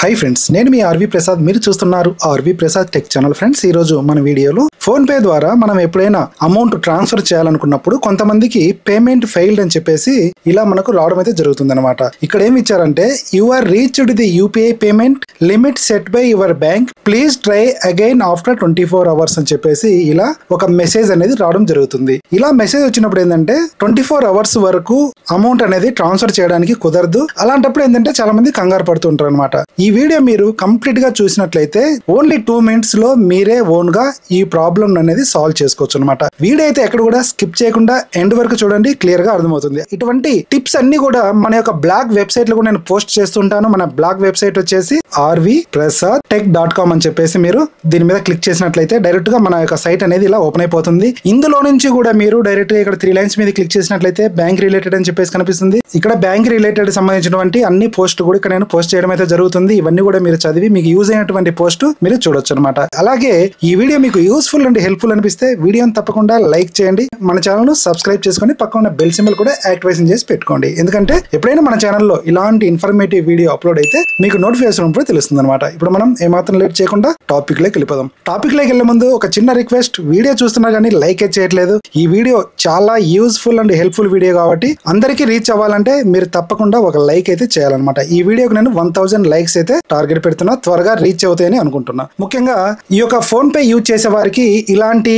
Hi friends, నేను మీ RV Prasad. మీరు చూస్తున్నారు R V Prasad tech channel. Friends, ఈ రోజు మన వీడియోలో ఫోన్ పే ద్వారా మనం ఎప్పుడైనా అమౌంట్ ట్రాన్స్ఫర్ చేయాలనుకున్నప్పుడు కొంతమందికి పేమెంట్ ఫెయిల్డ్ అని చెప్పేసి ఇలా మనకు రావడం అయితే జరుగుతుంది అనమాట. ఇక్కడ ఏమి ఇచ్చారంటే, you are reached the UPI payment limit set by your bank, please try again after 24 hours అని చెప్పేసి ఇలా ఒక మెసేజ్ అనేది రావడం జరుగుతుంది. ఇలా మెసేజ్ వచ్చినప్పుడు ఏంటంటే 24 hours వరకు అమౌంట్ అనేది ట్రాన్స్ఫర్ చేయడానికి కుదరదు. అలాంటప్పుడు ఏంటంటే చాలా మంది కంగారు పడుతుంటారు అనమాట. ఈ వీడియో మీరు కంప్లీట్ గా చూసినట్లయితే ఓన్లీ 2 minutes లో మీరే ఓన్ గా ఈ ప్రాబ్లం అనేది సాల్వ్ చేసుకోవచ్చు అనమాట. వీడియో అయితే ఎక్కడ కూడా స్కిప్ చేయకుండా ఎండ్ వరకు చూడండి, క్లియర్ గా అర్థమవుతుంది. ఇటువంటి టిప్స్ అన్ని కూడా మన యొక్క బ్లాగ్ వెబ్సైట్ లో కూడా నేను పోస్ట్ చేస్తుంటాను. మన బ్లాగ్ వెబ్సైట్ వచ్చేసి rvprasadtech.com అని చెప్పేసి మీరు దీని మీద క్లిక్ చేసినట్లయితే డైరెక్ట్ గా మన యొక్క సైట్ అనేది ఇలా ఓపెన్ అయిపోతుంది. ఇందులో నుంచి కూడా మీరు డైరెక్ట్ గా ఇక్కడ 3 lines మీద క్లిక్ చేసినట్లయితే బ్యాంక్ రిలేటెడ్ అని చెప్పేసి కనిపిస్తుంది. ఇక్కడ బ్యాంక్ రిలేటెడ్ సంబంధించినటువంటి అన్ని పోస్ట్ కూడా ఇక్కడ నేను పోస్ట్ చేయడం అయితే జరుగుతుంది. ఇవన్నీ కూడా మీరు చదివి మీకు యూజ్ అయినటువంటి పోస్ట్ మీరు చూడొచ్చు అనమాట. అలాగే ఈ వీడియో మీకు యూస్ఫుల్ అండ్ హెల్ప్ఫుల్ అనిపిస్తే వీడియోని తప్పకుండా లైక్ చేయండి. మన ఛానల్ ను సబ్స్క్రైబ్ చేసుకొని పక్కన ఉన్న బెల్ సింబల్ కూడా యాక్టివేషన్ చేసి పెట్టుకోండి. ఎందుకంటే ఎప్పుడైనా మన ఛానల్లో ఇలాంటి ఇన్ఫర్మేటివ్ వీడియో అప్లోడ్ అయితే మీకు నోటిఫికేషన్ ఉన్నప్పుడు తెలుస్తుంది అనమాట. ఇప్పుడు మనం ఏమాత్రం లేట్ చేయకుండా టాపిక్ లోకి వెళ్ళిపోదాం. టాపిక్ లోకి వెళ్లే ముందు ఒక చిన్న రిక్వెస్ట్, వీడియో చూస్తున్నా కానీ లైక్ చేయట్లేదు. ఈ వీడియో చాలా యూస్ఫుల్ అండ్ హెల్ప్ఫుల్ వీడియో కాబట్టి అందరికీ రీచ్ అవ్వాలంటే మీరు తప్పకుండా ఒక లైక్ అయితే చేయాలన్నమాట. ఈ వీడియోకి నేను 1000 లైక్స్ అయితే టార్గెట్ పెడుతున్నా, త్వరగా రీచ్ అవుతాయని అనుకుంటున్నా. ముఖ్యంగా ఈ యొక్క ఫోన్ పే యూజ్ చేసే వారికి ఇలాంటి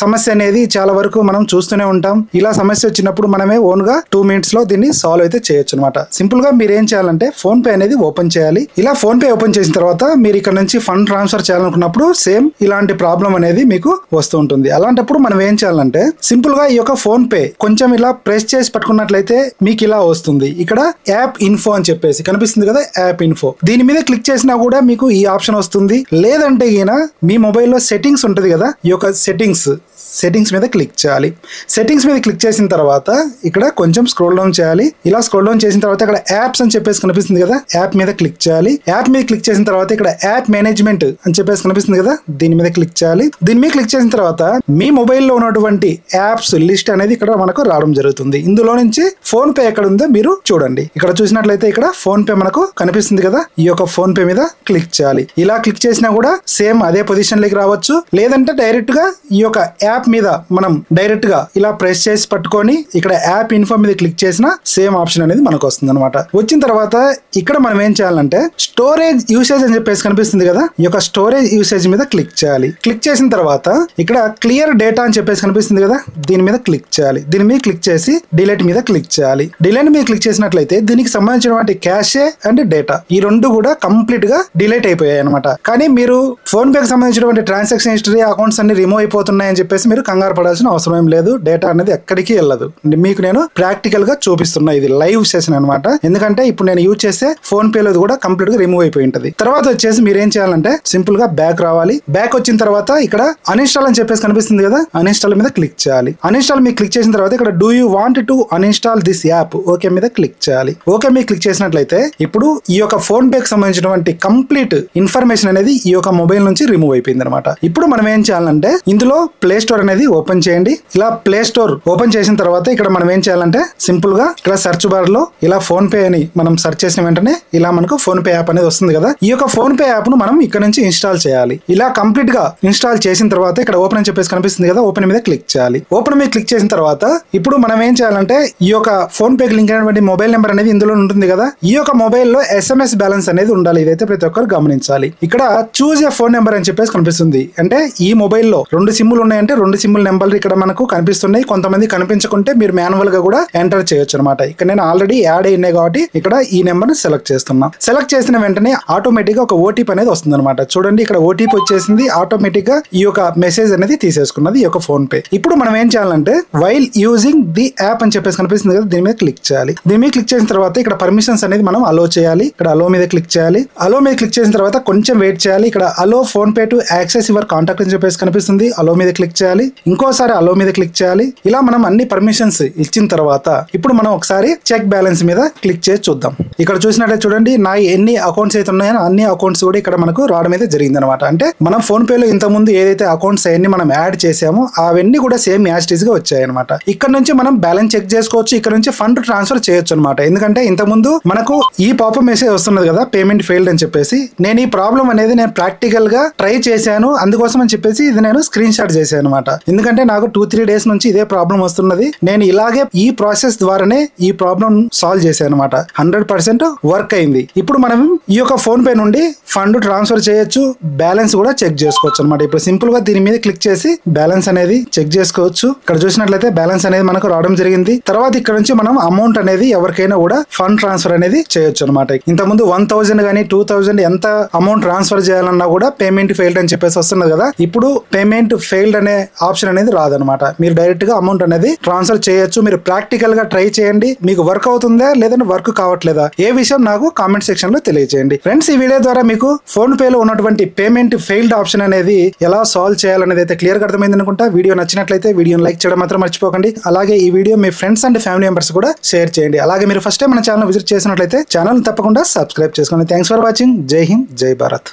సమస్య అనేది చాలా వరకు మనం చూస్తూనే ఉంటాం. ఇలా సమస్య వచ్చినప్పుడు మనమే ఓన్ గా 2 minutes లో దీన్ని సాల్వ్ అయితే చేయొచ్చు అనమాట. సింపుల్ గా మీరు ఏం చేయాలంటే ఫోన్ పే అనేది ఓపెన్ చేయాలి. ఇలా ఫోన్ పే ఓపెన్ చేసిన తర్వాత మీరు ఇక్కడ నుంచి ఫండ్ ట్రాన్స్ఫర్ చేయాలనుకున్నప్పుడు సేమ్ ఇలాంటి ప్రాబ్లం అనేది మీకు వస్తూ ఉంటుంది. అలాంటప్పుడు మనం ఏం చేయాలంటే సింపుల్ గా ఈ యొక్క ఫోన్ పే కొంచెం ఇలా ప్రెస్ చేసి పట్టుకున్నట్లయితే మీకు ఇలా వస్తుంది. ఇక్కడ యాప్ ఇన్ఫో అని చెప్పేసి కనిపిస్తుంది కదా, యాప్ ఇన్ఫో. దీని మీద క్లిక్ చేసినా కూడా మీకు ఈ ఆప్షన్ వస్తుంది. లేదంటే ఈయన మీ మొబైల్లో సెట్టింగ్స్ ఉంటుంది కదా, ఈ యొక్క సెట్టింగ్స్ మీద క్లిక్ చేయాలి. సెట్టింగ్స్ మీద క్లిక్ చేసిన తర్వాత ఇక్కడ కొంచెం స్క్రోల్ డౌన్ చేయాలి. ఇలా స్క్రోల్ డౌన్ చేసిన తర్వాత ఇక్కడ యాప్స్ అని చెప్పేసి కనిపిస్తుంది కదా, యాప్ మీద క్లిక్ చేయాలి. యాప్ మీద క్లిక్ చేసిన తర్వాత ఇక్కడ యాప్ మేనేజ్మెంట్ అని చెప్పేసి కనిపిస్తుంది కదా, దీని మీద క్లిక్ చేయాలి. దీని మీద క్లిక్ చేసిన తర్వాత మీ మొబైల్లో ఉన్నటువంటి యాప్స్ లిస్ట్ అనేది ఇక్కడ మనకు రావడం జరుగుతుంది. ఇందులో నుంచి ఫోన్ పే ఎక్కడ ఉందో మీరు చూడండి. ఇక్కడ చూసినట్లయితే ఇక్కడ ఫోన్ పే మనకు కనిపిస్తుంది కదా, ఈ యొక్క ఫోన్ పే మీద క్లిక్ చేయాలి. ఇలా క్లిక్ చేసినా కూడా సేమ్ అదే పొజిషన్ లోకి రావచ్చు. లేదంటే డైరెక్ట్ గా ఈ యొక్క యాప్ మీద మనం డైరెక్ట్ గా ఇలా ప్రెస్ చేసి పట్టుకొని ఇక్కడ యాప్ ఇన్ఫో మీద క్లిక్ చేసిన సేమ్ ఆప్షన్ అనేది మనకు వస్తుంది అనమాట. వచ్చిన తర్వాత ఇక్కడ మనం ఏం చేయాలంటే స్టోరేజ్ యూసేజ్ అని చెప్పేసి కనిపిస్తుంది కదా, ఈ యొక్క స్టోరేజ్ యూసేజ్ మీద క్లిక్ చేయాలి. క్లిక్ చేసిన తర్వాత ఇక్కడ క్లియర్ డేటా అని చెప్పేసి కనిపిస్తుంది కదా, దీని మీద క్లిక్ చేయాలి. దీని మీద క్లిక్ చేసి డిలీట్ మీద క్లిక్ చేయాలి. డిలీట్ మీద క్లిక్ చేసినట్లయితే దీనికి సంబంధించినటువంటి క్యాషే అండ్ డేటా ఈ రెండు కూడా కంప్లీట్ గా డిలీట్ అయిపోయాయి అనమాట. కానీ మీరు ఫోన్ పే కి సంబంధించినటువంటి ట్రాన్సాక్షన్ హిస్టరీ అకౌంట్స్ అన్ని రిమూవ్ అయిపోతున్నాయి అని చెప్పేసి మీరు కంగారు పడాల్సిన అవసరం ఏం లేదు. డేటా అనేది ఎక్కడికి వెళ్ళదు. మీకు నేను ప్రాక్టికల్ గా చూపిస్తున్నా, ఇది లైవ్ సెషన్ అనమాట. ఎందుకంటే ఇప్పుడు నేను యూజ్ చేసే ఫోన్ పే లో కూడా కంప్లీట్ గా రిమూవ్ అయిపోయి ఉంటది. తర్వాత వచ్చేసి మీరు ఏం చేయాలంటే సింపుల్ గా బ్యాక్ రావాలి. బ్యాక్ వచ్చిన తర్వాత ఇక్కడ అన్ఇన్స్టాల్ అని చెప్పేసి కనిపిస్తుంది కదా, అన్ఇన్స్టాల్ మీద క్లిక్ చేయాలి. అన్ఇన్స్టాల్ మీద క్లిక్ చేసిన తర్వాత ఇక్కడ do you want to uninstall this app, okay మీద క్లిక్ చేయాలి. ఓకే మీద క్లిక్ చేసినట్లయితే ఇప్పుడు ఈ యొక్క ఫోన్ పే కి సంబంధించినటువంటి కంప్లీట్ ఇన్ఫర్మేషన్ అనేది ఈ యొక్క మొబైల్ నుంచి రిమూవ్ అయిపోయింది అనమాట. ఇప్పుడు మనం ఏం చేయాలంటే ఇందులో ప్లే స్టోర్ అనేది ఓపెన్ చేయండి. ఇలా ప్లే స్టోర్ ఓపెన్ చేసిన తర్వాత ఇక్కడ మనం ఏం చేయాలంటే సింపుల్ గా ఇక్కడ సెర్చ్ బార్ లో ఇలా ఫోన్ పే అని మనం సెర్చ్ చేసిన వెంటనే ఇలా మనకు ఫోన్ పే యాప్ అనేది వస్తుంది కదా. ఈ యొక్క ఫోన్ పే యాప్ ను మనం ఇక్కడ నుంచి ఇన్స్టాల్ చేయాలి. ఇలా కంప్లీట్ గా ఇన్స్టాల్ చేసిన తర్వాత ఇక్కడ ఓపెన్ అని చెప్పేసి కనిపిస్తుంది కదా, ఓపెన్ మీద క్లిక్ చేయాలి. ఓపెన్ మీద క్లిక్ చేసిన తర్వాత ఇప్పుడు మనం ఏం చేయాలంటే ఈ యొక్క ఫోన్ పే కి లింక్ అయినటువంటి మొబైల్ నెంబర్ అనేది ఇందులో ఉంటుంది కదా, ఈ యొక్క మొబైల్ లో SMS బ్యాలెన్స్ అనేది ఉండాలి. ఇదైతే ప్రతి ఒక్కరు గమనించాలి. ఇక్కడ చూజ్ ఏ ఫోన్ నెంబర్ అని చెప్పేసి కనిపిస్తుంది. అంటే ఈ మొబైల్ లో 2 సిమ్లు ఉన్నాయంటే 2 సిమ్ల నెంబర్లు ఇక్కడ మనకు కనిపిస్తున్నాయి. కొంతమంది కనిపించకుంటే మీరు మాన్యువల్ గా కూడా ఎంటర్ చేయొచ్చు అనమాట. ఇక్కడ నేను ఆల్రెడీ యాడ్ అయినాయి కాబట్టి ఇక్కడ ఈ నెంబర్ ని సెలెక్ట్ చేస్తున్నా. సెలెక్ట్ చేసిన వెంటనే ఆటోమేటిక్ గా ఒక ఓటీపీ అనేది వస్తుంది అనమాట. చూడండి ఇక్కడ ఓటీపీ వచ్చేసింది. ఆటోమేటిక్ గా ఈ యొక్క మెసేజ్ అనేది తీసేసుకున్నది ఈ యొక్క ఫోన్ పే. ఇప్పుడు మనం ఏం చేయాలంటే వైల్ యూజింగ్ ది యాప్ అని చెప్పేసి కనిపిస్తుంది కదా, దీని మీద క్లిక్ చేయాలి. దీని మీద క్లిక్ చేసిన తర్వాత ఇక్కడ పర్మిషన్స్ అనేది మనం అలో చేయాలి. ఇక్కడ అలో మీద క్లిక్ చేయాలి. అలో మీద క్లిక్ చేసిన తర్వాత కొంచెం వెయిట్ చేయాలి. ఇక్కడ allow PhonePe to access your contact అని చెప్పేసి కనిపిస్తుంది, అలో మీద క్లిక్ చేయాలి. చేయాలి, ఇంకోసారి అలో మీద క్లిక్ చేయాలి. ఇలా మనం అన్ని పర్మిషన్స్ ఇచ్చిన తర్వాత ఇప్పుడు మనం ఒకసారి చెక్ బ్యాలెన్స్ మీద క్లిక్ చేసి చూద్దాం. ఇక్కడ చూసినట్లయితే చూడండి, నా ఎన్ని అకౌంట్స్ అయితే ఉన్నాయో అన్ని అకౌంట్స్ కూడా ఇక్కడ మనకు రావడం అయితే జరిగింది అనమాట. అంటే మనం ఫోన్ పే లో ఇంత ముందు ఏదైతే అకౌంట్స్ అవన్నీ మనం యాడ్ చేసామో అవన్నీ కూడా సేమ్ యాజ్ టీజ్ గా వచ్చాయి అనమాట. ఇక్కడ నుంచి మనం బ్యాలెన్స్ చెక్ చేసుకోవచ్చు, ఇక్కడ నుంచి ఫండ్ ట్రాన్స్ఫర్ చేయొచ్చు అనమాట. ఎందుకంటే ఇంత ముందు మనకు ఈ పాపప్ మెసేజ్ వస్తున్నది కదా, పేమెంట్ ఫెయిల్డ్ అని చెప్పేసి. నేను ఈ ప్రాబ్లం అనేది నేను ప్రాక్టికల్ గా ట్రై చేశాను, అందుకోసం అని చెప్పేసి ఇది నేను స్క్రీన్ షాట్ చేశాను అనమాట. ఎందుకంటే నాకు 2-3 డేస్ నుంచి ఇదే ప్రాబ్లం వస్తున్నది. నేను ఇలాగే ఈ ప్రాసెస్ ద్వారానే ఈ ప్రాబ్లం సాల్వ్ చేశాను అనమాట. 100% వర్క్ అయింది. ఇప్పుడు మనం ఈ యొక్క ఫోన్ పే నుండి ఫండ్ ట్రాన్స్ఫర్ చేయొచ్చు, బ్యాలెన్స్ కూడా చెక్ చేసుకోవచ్చు అనమాట. ఇప్పుడు సింపుల్ గా దీని మీద క్లిక్ చేసి బ్యాలెన్స్ అనేది చెక్ చేసుకోవచ్చు. ఇక్కడ చూసినట్లయితే బ్యాలెన్స్ అనేది మనకు రావడం జరిగింది. తర్వాత ఇక్కడ నుంచి మనం అమౌంట్ అనేది ఎవరికైనా కూడా ఫండ్ ట్రాన్స్ఫర్ అనేది చేయొచ్చు అనమాట. ఇంత ముందు 1000 గానీ 2000 ఎంత అమౌంట్ ట్రాన్స్ఫర్ చేయాలన్నా కూడా పేమెంట్ ఫెయిల్డ్ అని చెప్పేసి వస్తున్నది కదా. ఇప్పుడు పేమెంట్ ఫెయిల్డ్ అనే ఆప్షన్ అనేది రాదనమాట. మీరు డైరెక్ట్ గా అమౌంట్ అనేది ట్రాన్స్ఫర్ చేయొచ్చు. మీరు ప్రాక్టికల్ గా ట్రై చేయండి, మీకు వర్క్ అవుతుందా లేదంటే వర్క్ కావట్లేదా ఏ విషయం నాకు కామెంట్ సెక్షన్ లో తెలియజేయండి. ఫ్రెండ్స్, ఈ వీడియో ద్వారా మీకు ఫోన్ పే లో ఉన్నటువంటి పేమెంట్ ఫెయిల్డ్ ఆప్షన్ అనేది ఎలా సాల్వ్ చేయాలనేది అయితే క్లియర్ గా అర్థమైంది అనుకుంటా. వీడియో నచ్చినట్లయితే వీడియోని లైక్ చేయడం మాత్రం మర్చిపోకండి. అలాగే ఈ video me friends and family members కూడా షేర్ చేయండి. అలాగే మీరు ఫస్ట్ టైం మన ఛానల్ విజిట్ చేసినట్లయితే ఛానల్ తప్పకుండా సబ్స్క్రైబ్ చేసుకోండి. Thanks for watching. జై హింద్, జై భారత్.